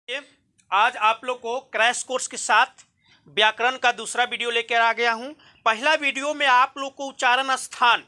आज आप लोग को क्रैश कोर्स के साथ व्याकरण का दूसरा वीडियो लेकर आ गया हूं। पहला वीडियो में आप लोग को उच्चारण स्थान,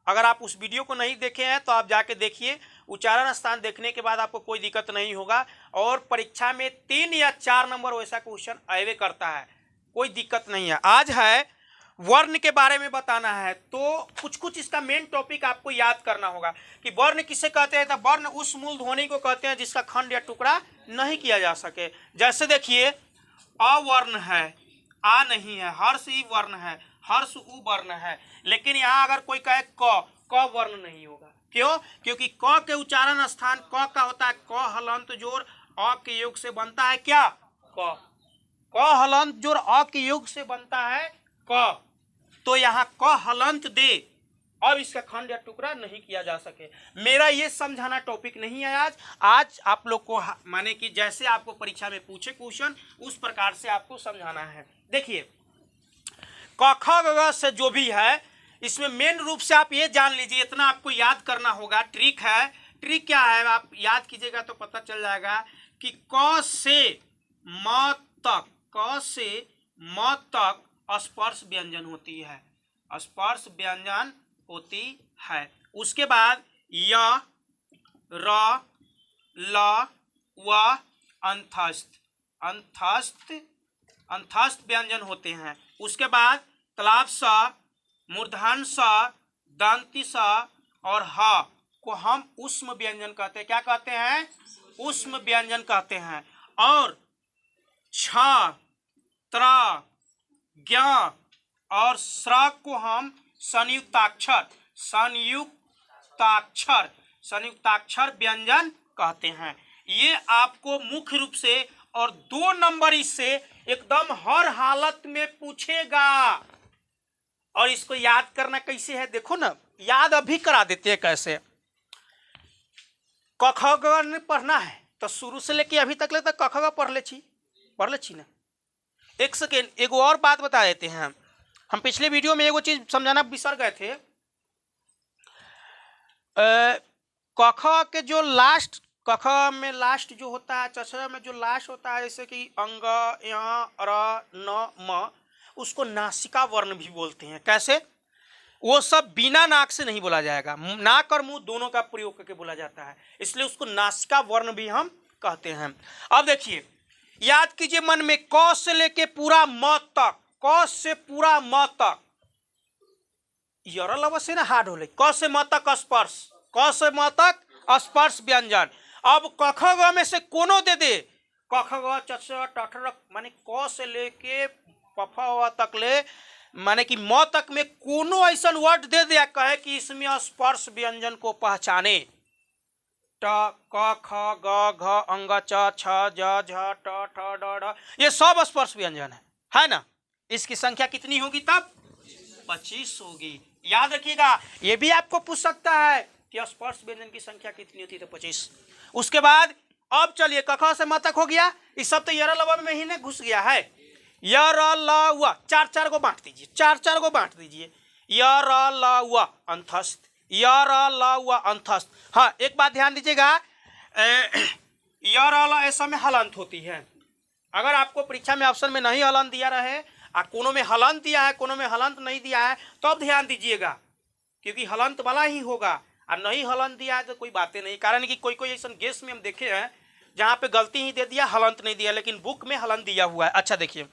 अगर आप उस वीडियो को नहीं देखे हैं तो आप जाके देखिए। उच्चारण स्थान देखने के बाद आपको कोई दिक्कत नहीं होगा और परीक्षा में 3 या 4 नंबर वैसा क्वेश्चन आवे करता है, कोई दिक्कत नहीं है। आज है वर्ण के बारे में बताना है, तो कुछ कुछ इसका मेन टॉपिक आपको याद करना होगा कि वर्ण किसे कहते हैं। तो वर्ण उस मूल ध्वनि को कहते हैं जिसका खंड या टुकड़ा नहीं किया जा सके। जैसे देखिए अवर्ण है, आ नहीं है, हर्ष ई वर्ण है, हर्ष उ वर्ण है, लेकिन यहाँ अगर कोई कहे क वर्ण नहीं होगा। क्यों? क्योंकि क के उच्चारण स्थान क का होता है। क हलंत जोड़ अ के योग से बनता है क्या? क हलंत जोड़ अ के योग से बनता है क। तो यहाँ क हलंत दे, अब इसका खंड या टुकड़ा नहीं किया जा सके। मेरा ये समझाना टॉपिक नहीं है। आज आप लोग को माने कि जैसे आपको परीक्षा में पूछे क्वेश्चन उस प्रकार से आपको समझाना है। देखिए क ख ग से जो भी है इसमें मेन रूप से आप ये जान लीजिए, इतना आपको याद करना होगा। ट्रिक है, ट्रिक क्या है आप याद कीजिएगा तो पता चल जाएगा कि क से म तक, क से म तक स्पर्श व्यंजन होती है, स्पर्श व्यंजन होती है। उसके बाद य, र, ल, व अंतस्थ, अंतस्थ व्यंजन होते हैं। उसके बाद तालाब स, मूर्धन स, दंती स और ह को हम ऊष्म व्यंजन कहते हैं। क्या कहते हैं? ऊष्म व्यंजन कहते हैं। और छ, त्र, ज्ञ और स्र को हम संयुक्ताक्षर, संयुक्ताक्षर व्यंजन कहते हैं। ये आपको मुख्य रूप से और 2 नंबर इससे एकदम हर हालत में पूछेगा। और इसको याद करना कैसे है देखो ना, याद अभी करा देते हैं कैसे। क ख ग पढ़ना है तो शुरू से लेके अभी तक ले तक क ख ग पढ़ ले छी ना। एक सेकेंड, एगो और बात बता देते हैं। हम पिछले वीडियो में एगो चीज समझाना बिसर गए थे। क ख के जो लास्ट, क ख में लास्ट जो होता है, च छ में जो लास्ट होता है, जैसे कि अंग, य, र, न, म, उसको नासिका वर्ण भी बोलते हैं। कैसे? वो सब बिना नाक से नहीं बोला जाएगा, नाक और मुंह दोनों का प्रयोग करके बोला जाता है, इसलिए उसको नासिका वर्ण भी हम कहते हैं। अब देखिए याद कीजिए मन में, क से लेके पूरा म तक, क से पूरा म तक, यरल से ना हार्ड होले, क से म तक स्पर्श, क से म तक स्पर्श व्यंजन। अब क ख ग में से कोनो दे दे, क ख ग च छ ट ठ माने क से लेके प फ व तक ले, माने कि म तक में कोनो ऐसा वर्ड दे दिया कहे कि इसमें स्पर्श व्यंजन को पहचाने। ट, क, ख, ग, घ, अंग, च, छ, ज, झ, ट, ठ, ड, ढ, ये सब स्पर्श व्यंजन है ना। इसकी संख्या कितनी होगी तब? 25 होगी। याद रखिएगा, ये भी आपको पूछ सकता है कि स्पर्श व्यंजन की संख्या कितनी होती है, तो 25। उसके बाद अब चलिए क ख से म तक हो गया, इस सब तो यर लव में ही ना घुस गया है। यर ल व 4 को बांट दीजिए, 4 को बांट दीजिए। यर ल व अंतस्थ, यर ल व अंतस्थ। हाँ एक बात ध्यान दीजिएगा, यर ल ऐसा में हलंत होती है। अगर आपको परीक्षा में ऑप्शन में नहीं हलंत दिया रहे, कोनो में हलंत दिया है, कोनो में हलंत नहीं दिया है, तो अब ध्यान दीजिएगा क्योंकि हलंत वाला ही होगा। और नहीं हलंत दिया है तो कोई बातें नहीं, कारण कि कोई ऐसा गेस में हम देखे हैं जहाँ पे गलती ही दे दिया, हलंत नहीं दिया, लेकिन बुक में हलंत दिया हुआ है। अच्छा देखिए,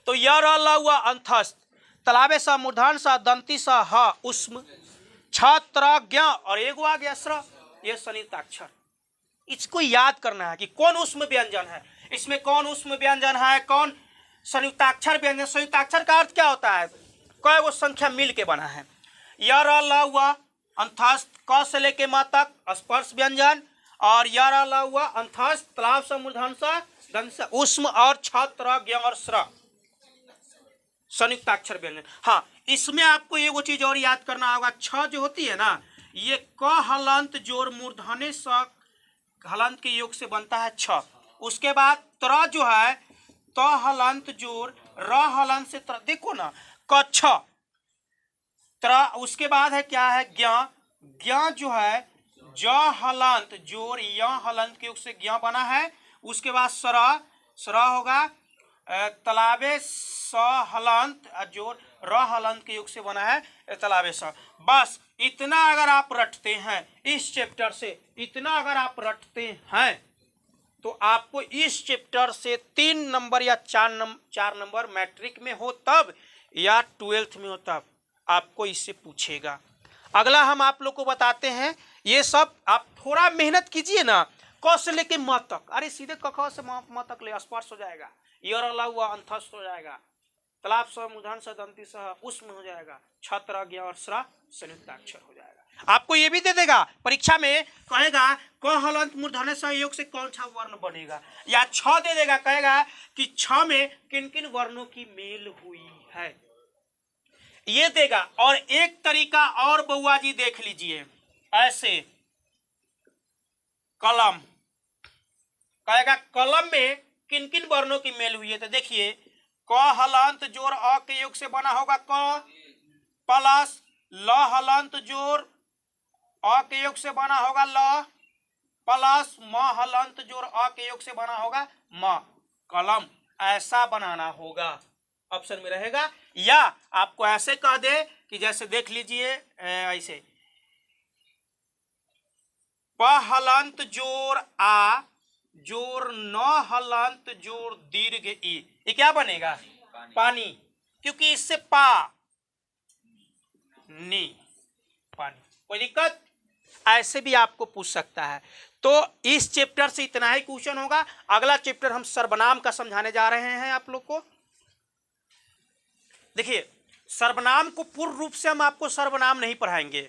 तो यर ल व अंतस्थ, तालाबे सा, मूर्धन सा, दंती सा, ह ऊष्म, छत्र ज्ञ और एगो आ गया स्र, ये संयुक्ताक्षर। इसको याद करना है कि कौन ऊष्म व्यंजन है, इसमें कौन ऊष्म व्यंजन है, कौन संयुक्ताक्षर व्यंजन। संयुक्ताक्षर का अर्थ क्या होता है? कई वो संख्या मिल के बना है। यर ल व अंतस्थ, क से लेके म तक स्पर्श व्यंजन, और यर ल व अंतस्थ, तालाब सा, मूर्धन सा, दंत सा, ऊष्म और छत्र ज्ञ और स्र संयुक्ताक्षर व्यंजन। हाँ इसमें आपको ये वो चीज और याद करना होगा, छ जो होती है ना, ये क हलंत जोड़ मूर्धने स हलंत के योग से बनता है छ। उसके बाद त्र जो है, त हलंत जोड़ र हलंत से त्र, देखो ना क छ त्र। उसके बाद है क्या है? ज्ञ, ज्ञ जो है ज हलंत जोड़ य हलंत के योग से ज्ञ बना है। उसके बाद सरह होगा तालाबे स हलंत जोर र हलंत के योग से बना है तालाबे स। बस इतना अगर आप रटते हैं इस चैप्टर से, इतना अगर आप रटते हैं तो आपको इस चैप्टर से 3 नंबर या 4 नंबर मैट्रिक में हो तब या 12th में हो तब आपको इससे पूछेगा। अगला हम आप लोग को बताते हैं, ये सब आप थोड़ा मेहनत कीजिए ना, क से लेके म तक, अरे सीधे क से म तक ले स्पर्श हो जाएगा, यर अला हुआ अंतस्थ हो जाएगा, तालाब स मूर्धन स दंती स उष्म हो जाएगा, छत्र ज्ञ और स्र संयुक्ताक्षर हो जाएगा। आपको ये भी दे देगा परीक्षा में, कहेगा क हलंत मूर्धन्य सहयोग से कौन सा वर्ण बनेगा, या छ दे देगा, कहेगा कि छ में किन किन वर्णों की मेल हुई है, ये देगा। और एक तरीका और बउआ जी देख लीजिए, ऐसे कलम, कहेगा कलम में किन किन वर्णों की मेल हुई है, तो देखिए क हलंत जोर अ के योग से बना होगा क, प्लस ल हलंत जोर अ के योग से बना होगा ल, प्लस म हलंत जोर अ के योग से बना होगा म। कलम ऐसा बनाना होगा, ऑप्शन में रहेगा। या आपको ऐसे कह दे कि जैसे देख लीजिए ऐसे प हलंत जोर आ जोर न हलंत जोर दीर्घ ई, ये क्या बनेगा, पानी, क्योंकि इससे पा नी पानी। कोई दिक्कत, ऐसे भी आपको पूछ सकता है। तो इस चैप्टर से इतना ही क्वेश्चन होगा। अगला चैप्टर हम सर्वनाम का समझाने जा रहे हैं आप लोग को। देखिए सर्वनाम को पूर्ण रूप से हम आपको सर्वनाम नहीं पढ़ाएंगे,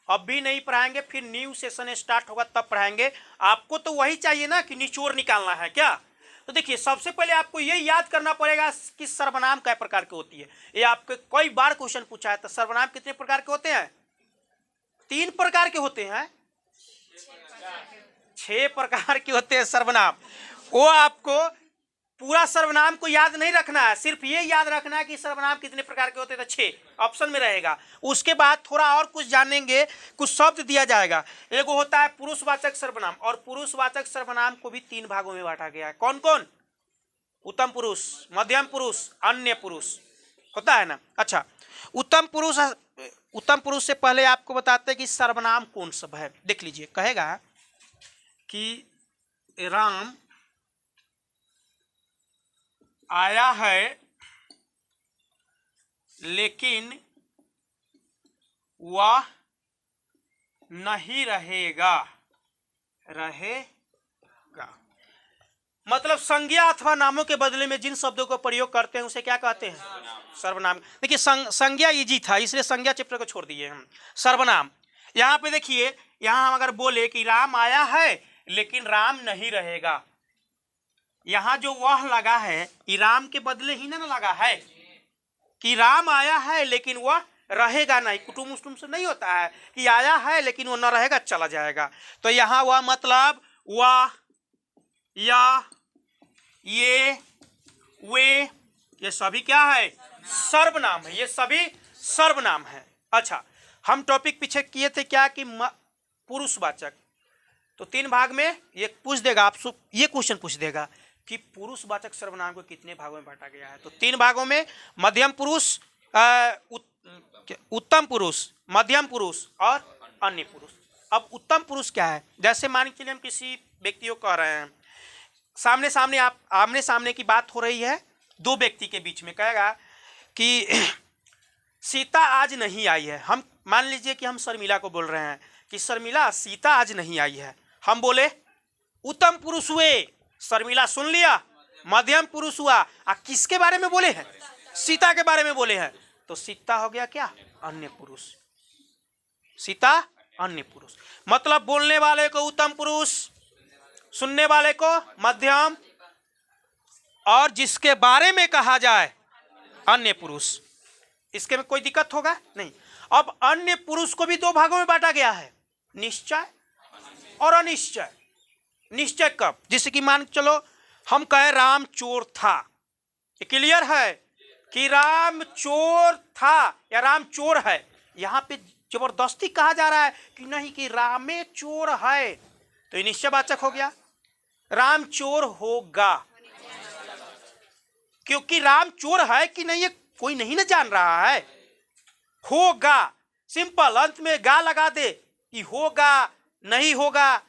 अब भी नहीं पढ़ाएंगे, फिर न्यू सेशन स्टार्ट होगा तब पढ़ाएंगे। आपको तो वही चाहिए ना कि निचोड़ निकालना है क्या। तो देखिए सबसे पहले आपको ये याद करना पड़ेगा कि सर्वनाम कै प्रकार की होती है। ये आपके कई बार क्वेश्चन पूछा है। तो सर्वनाम कितने प्रकार के होते हैं, 3 प्रकार के होते हैं, 6 प्रकार के होते हैं सर्वनाम। वो आपको पूरा सर्वनाम को याद नहीं रखना है, सिर्फ ये याद रखना है कि सर्वनाम कितने प्रकार के होते हैं, तो 6 ऑप्शन में रहेगा। उसके बाद थोड़ा और कुछ जानेंगे, कुछ शब्द दिया जाएगा। एक होता है पुरुषवाचक सर्वनाम, और पुरुषवाचक सर्वनाम को भी 3 भागों में बांटा गया है। कौन कौन, उत्तम पुरुष, मध्यम पुरुष, अन्य पुरुष, होता है ना। अच्छा, उत्तम पुरुष से पहले आपको बताते हैं कि सर्वनाम कौन सब है। देख लीजिए, कहेगा कि राम आया है लेकिन वह नहीं रहेगा, मतलब संज्ञा अथवा नामों के बदले में जिन शब्दों का प्रयोग करते हैं उसे क्या कहते हैं, सर्वनाम। देखिए संज्ञा इजी था इसलिए संज्ञा चैप्टर को छोड़ दिए हम। सर्वनाम यहाँ पे देखिए, यहाँ हम अगर बोले कि राम आया है लेकिन राम नहीं रहेगा, यहाँ जो वह लगा है ये राम के बदले ही ना लगा है कि राम आया है लेकिन वह रहेगा नहीं। कुटुंब उटुंब से नहीं होता है कि आया है लेकिन वो न रहेगा, चला जाएगा। तो यहाँ वह मतलब वह, या, ये, वे, ये सभी क्या है, सर्वनाम है। ये सभी सर्वनाम है। अच्छा, हम टॉपिक पीछे किए थे क्या कि पुरुषवाचक, तो 3 भाग में ये पूछ देगा, आप ये क्वेश्चन पूछ देगा कि पुरुषवाचक सर्वनाम को कितने भागों में बांटा गया है। तो 3 भागों में, मध्यम पुरुष, उत्तम पुरुष, मध्यम पुरुष और अन्य पुरुष। अब उत्तम पुरुष क्या है, जैसे मान के चलिए हम किसी व्यक्ति को कह रहे हैं, आमने सामने की बात हो रही है 2 व्यक्ति के बीच में, कहेगा कि सीता आज नहीं आई है। हम मान लीजिए कि हम शर्मिला को बोल रहे हैं कि शर्मिला सीता आज नहीं आई है। हम बोले उत्तम पुरुष हुए, शर्मिला सुन लिया, मध्यम पुरुष हुआ, किसके बारे में बोले हैं, सीता के बारे में बोले हैं, तो सीता हो गया क्या, अन्य पुरुष। सीता अन्य पुरुष मतलब बोलने वाले को उत्तम पुरुष, सुनने वाले को मध्यम, और जिसके बारे में कहा जाए अन्य पुरुष। इसके में कोई दिक्कत होगा नहीं। अब अन्य पुरुष को भी 2 भागों में बांटा गया है, निश्चय और अनिश्चय। निश्चय कब, जैसे कि मान चलो हम कहे राम चोर था, ये क्लियर है कि राम चोर था या राम चोर है। यहाँ पे जबरदस्ती कहा जा रहा है कि नहीं कि रामे चोर है, तो ये निश्चयवाचक हो गया। राम चोर होगा, क्योंकि राम चोर है कि नहीं ये कोई नहीं ना जान रहा है। होगा सिंपल, अंत में गा लगा दे कि होगा नहीं होगा,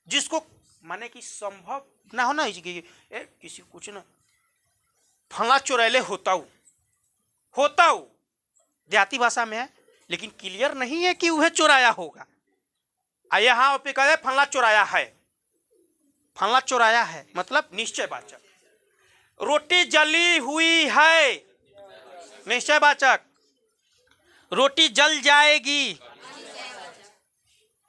जिसको माने कि संभव ना हो ना कि किसी कुछ ना फला चोरैले होता हूं देहाती भाषा में है, लेकिन क्लियर नहीं है कि वह चोराया होगा। यहाँ पे कहे फला चोराया है मतलब निश्चयवाचक। रोटी जली हुई है, निश्चयवाचक। रोटी जल जाएगी,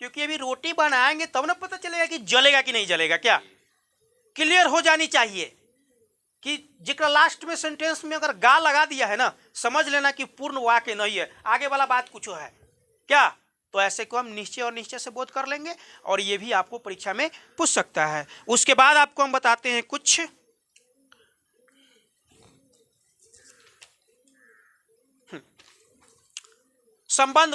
क्योंकि अभी रोटी बनाएंगे तब ना पता चलेगा कि जलेगा कि नहीं जलेगा। क्या क्लियर हो जानी चाहिए कि जिक्र लास्ट में सेंटेंस में अगर गा लगा दिया है ना, समझ लेना कि पूर्ण वाक्य नहीं है, आगे वाला बात कुछ है। क्या तो ऐसे को हम निश्चय और निश्चय से बोध कर लेंगे, और ये भी आपको परीक्षा में पूछ सकता है। उसके बाद आपको हम बताते हैं कुछ संबंध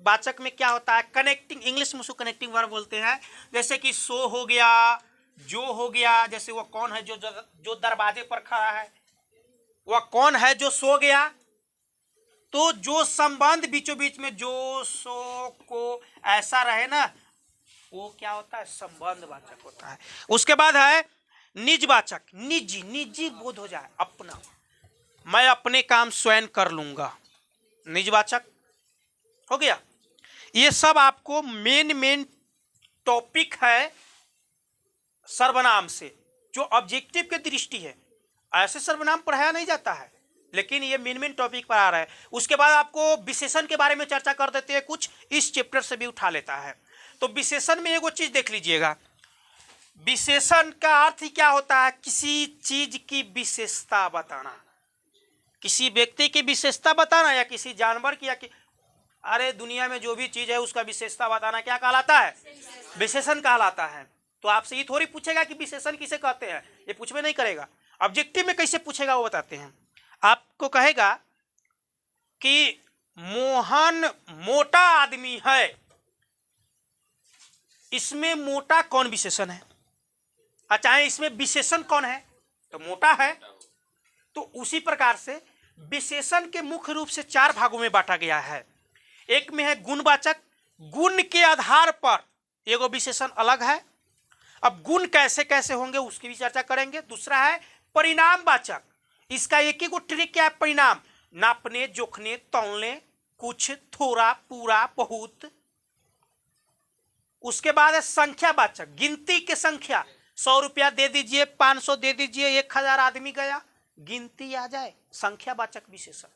वाचक में क्या होता है, कनेक्टिंग, इंग्लिश में उसको कनेक्टिंग वर्ब बोलते हैं। जैसे कि सो हो गया, जो हो गया। जैसे वह कौन है जो दरवाजे पर खड़ा है, वह कौन है जो सो गया। तो जो संबंध बीचों बीच में जो सो को ऐसा रहे ना, वो क्या होता है, संबंध वाचक होता है। उसके बाद है निजवाचक, निजी बोध हो जाए, अपना, मैं अपने काम स्वयं कर लूंगा, निजवाचक हो गया। ये सब आपको मेन टॉपिक है सर्वनाम से, जो ऑब्जेक्टिव की दृष्टि है। ऐसे सर्वनाम पढ़ाया नहीं जाता है, लेकिन ये मेन टॉपिक पर आ रहा है। उसके बाद आपको विशेषण के बारे में चर्चा कर देते हैं, कुछ इस चैप्टर से भी उठा लेता है। तो विशेषण में एगो चीज देख लीजिएगा, विशेषण का अर्थ ही क्या होता है, किसी चीज की विशेषता बताना, किसी व्यक्ति की विशेषता बताना, या किसी जानवर की, या अरे दुनिया में जो भी चीज है उसका विशेषता बताना क्या कहलाता है, विशेषण कहलाता है। तो आपसे ये थोड़ी पूछेगा कि विशेषण किसे कहते हैं, ये पूछबे नहीं करेगा। ऑब्जेक्टिव में कैसे पूछेगा वो बताते हैं। आपको कहेगा कि मोहन मोटा आदमी है, इसमें मोटा कौन विशेषण है, अच्छा इसमें विशेषण कौन है, तो मोटा है। तो उसी प्रकार से विशेषण के मुख्य रूप से 4 भागों में बांटा गया है। एक में है गुणवाचक, गुण के आधार पर एगो विशेषण अलग है। अब गुण कैसे कैसे होंगे उसकी भी चर्चा करेंगे। दूसरा है परिणामवाचक, इसका एक ही ट्रिक क्या है, परिणाम, नापने, जोखने, तौलने, कुछ, थोड़ा, पूरा, बहुत। उसके बाद है संख्यावाचक, गिनती के संख्या, 100 रुपया दे दीजिए, 500 दे दीजिए, 1000 आदमी गया, गिनती आ जाए, संख्यावाचक विशेषण।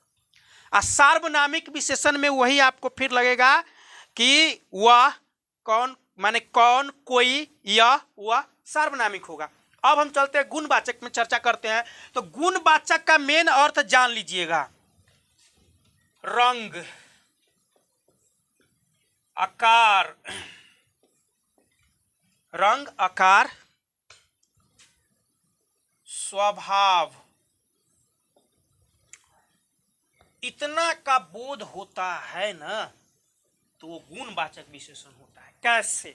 और सार्वनामिक विशेषण में वही आपको फिर लगेगा कि वह कौन, माने कौन, कोई, यह, वह सार्वनामिक होगा। अब हम चलते हैं गुणवाचक में चर्चा करते हैं। तो गुणवाचक का मेन अर्थ जान लीजिएगा, रंग, आकार, रंग, आकार, स्वभाव, इतना का बोध होता है ना, तो वो गुणवाचक विशेषण होता है। कैसे,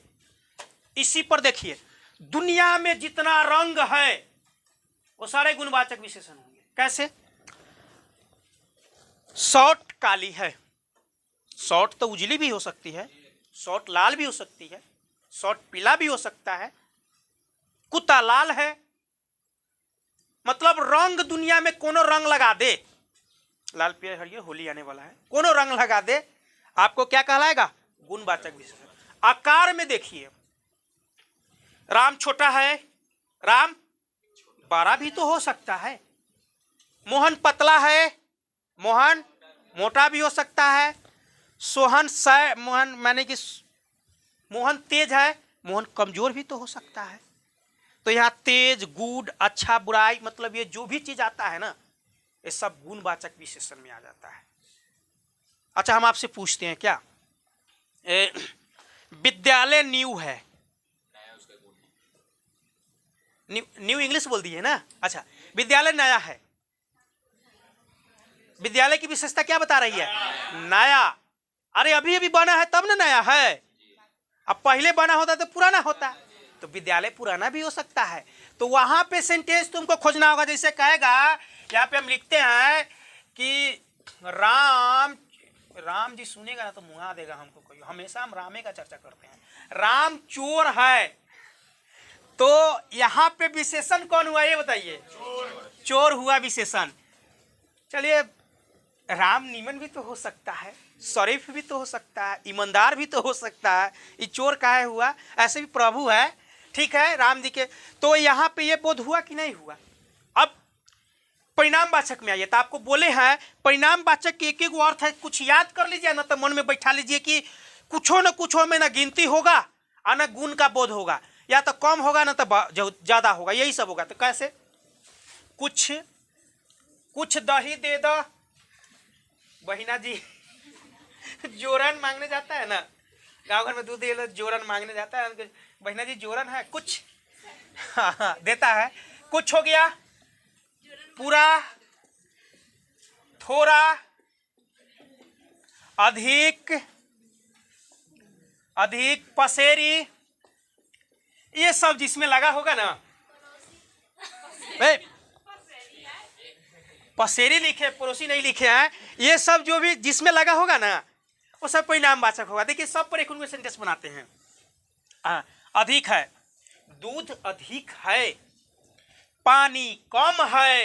इसी पर देखिए, दुनिया में जितना रंग है वो सारे गुणवाचक विशेषण होंगे। कैसे, शर्ट काली है, शर्ट तो उजली भी हो सकती है, शर्ट लाल भी हो सकती है, शर्ट पीला भी हो सकता है, कुत्ता लाल है। मतलब रंग दुनिया में कोनो रंग लगा दे, लाल पीला हरियर होली आने वाला है, कोनो रंग लगा दे, आपको क्या कहलाएगा, गुणवाचक विशेषण। आकार में देखिए, राम छोटा है, राम बड़ा भी तो हो सकता है। मोहन पतला है, मोहन मोटा भी हो सकता है। मोहन माने कि मोहन तेज है, मोहन कमजोर भी तो हो सकता है। तो यहाँ तेज, गुड, अच्छा, बुराई, मतलब ये जो भी चीज आता है ना, ये सब गुणवाचक विशेषण में आ जाता है। अच्छा हम आपसे पूछते हैं, क्या विद्यालय न्यू है, न्यू इंग्लिश बोल दी है ना। अच्छा, विद्यालय नया है, विद्यालय की विशेषता क्या बता रही है, नया। अरे अभी अभी बना है तब ना नया है, अब पहले बना होता तो पुराना होता। तो विद्यालय पुराना भी हो सकता है। तो वहां पे सेंटेंस तुमको खोजना होगा। जैसे कहेगा, यहाँ पे हम लिखते हैं कि राम जी सुनेगा ना तो मुंगा देगा हमको कोई, हमेशा हम रामे का चर्चा करते हैं। राम चोर है, तो यहाँ पे विशेषण कौन हुआ ये बताइए? चोर हुआ विशेषण। चलिए, राम नीमन भी तो हो सकता है, शरीफ भी तो हो सकता है, ईमानदार भी तो हो सकता है, ये चोर काहे हुआ? ऐसे भी प्रभु है, ठीक है, राम जी के। तो यहाँ पे ये बोध हुआ कि नहीं हुआ? अब परिणामवाचक में आइए। तो आपको बोले हैं परिणामवाचक के एक एक अर्थ है, कुछ याद कर लीजिए ना, तो मन में बैठा लीजिए कि कुछो न कुछो में ना गिनती होगा और ना गुण का बोध होगा, या तो कम होगा ना तो ज्यादा होगा, यही सब होगा। तो कैसे? कुछ दही दे दो, बहिना जी जोरन मांगने जाता है ना, गाँव घर में दूध दे लो, जोरन मांगने जाता है, बहिना जी जोरन है कुछ, हाँ देता है। कुछ हो गया, पूरा, थोड़ा, अधिक, पसेरी, ये सब जिसमें लगा होगा ना, पसेरी लिखे, पड़ोसी नहीं लिखे हैं, ये सब जो भी जिसमें लगा होगा ना वो सब परिणामवाचक होगा। देखिए सब पर एक उनके सेंटेंस बनाते हैं। अधिक है, दूध अधिक है, पानी कम है,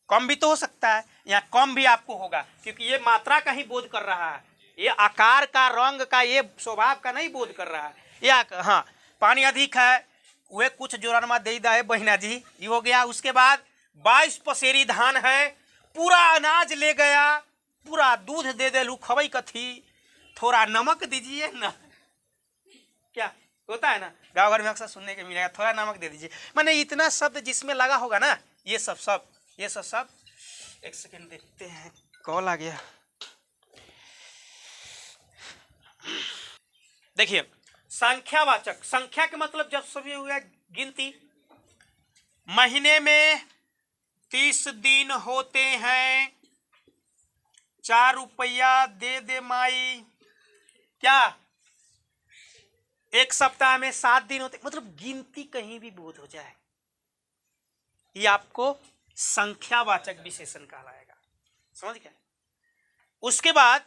कम भी तो हो सकता है, यहाँ कम भी आपको होगा क्योंकि ये मात्रा का ही बोध कर रहा है, ये आकार का, रंग का, ये स्वभाव का नहीं बोध कर रहा है। या हाँ, पानी अधिक है, वे कुछ जोरनमा दे दा है बहिना जी, ये हो गया। उसके बाद 22 पसेरी धान है, पूरा अनाज ले गया, पूरा दूध दे दे लू, खबई कथी, थोड़ा नमक दीजिए ना, क्या होता है ना गाँव घर में अक्सर सुनने के मिलेगा, थोड़ा नमक दे दीजिए। मैंने इतना शब्द जिसमें लगा होगा ना, ये सब एक सेकंड देखते हैं, कॉल आ गया। देखिए संख्यावाचक, संख्या के मतलब जब सभी हुआ गिनती, महीने में 30 दिन होते हैं, 4 रुपया दे दे माई, क्या एक सप्ताह में 7 दिन होते, मतलब गिनती कहीं भी बोध हो जाए, ये आपको संख्यावाचक विशेषण कहलाएगा। समझ गए? उसके बाद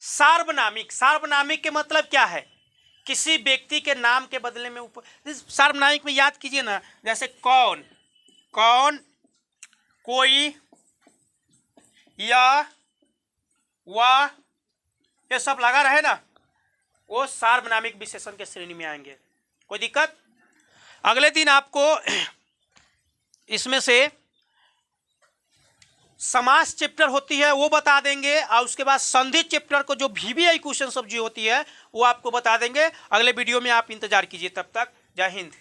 सार्वनामिक, सार्वनामिक के मतलब क्या है? किसी व्यक्ति के नाम के बदले में ऊपर, सार्वनामिक में याद कीजिए ना, जैसे कौन, कोई, या, वह, ये सब लगा रहे ना, वो सार्वनामिक विशेषण के श्रेणी में आएंगे। कोई दिक्कत? अगले दिन आपको इसमें से समास चैप्टर होती है वो बता देंगे, और उसके बाद संधि चैप्टर को जो VBI क्वेश्चन सब जो होती है वो आपको बता देंगे। अगले वीडियो में आप इंतजार कीजिए, तब तक जय हिंद।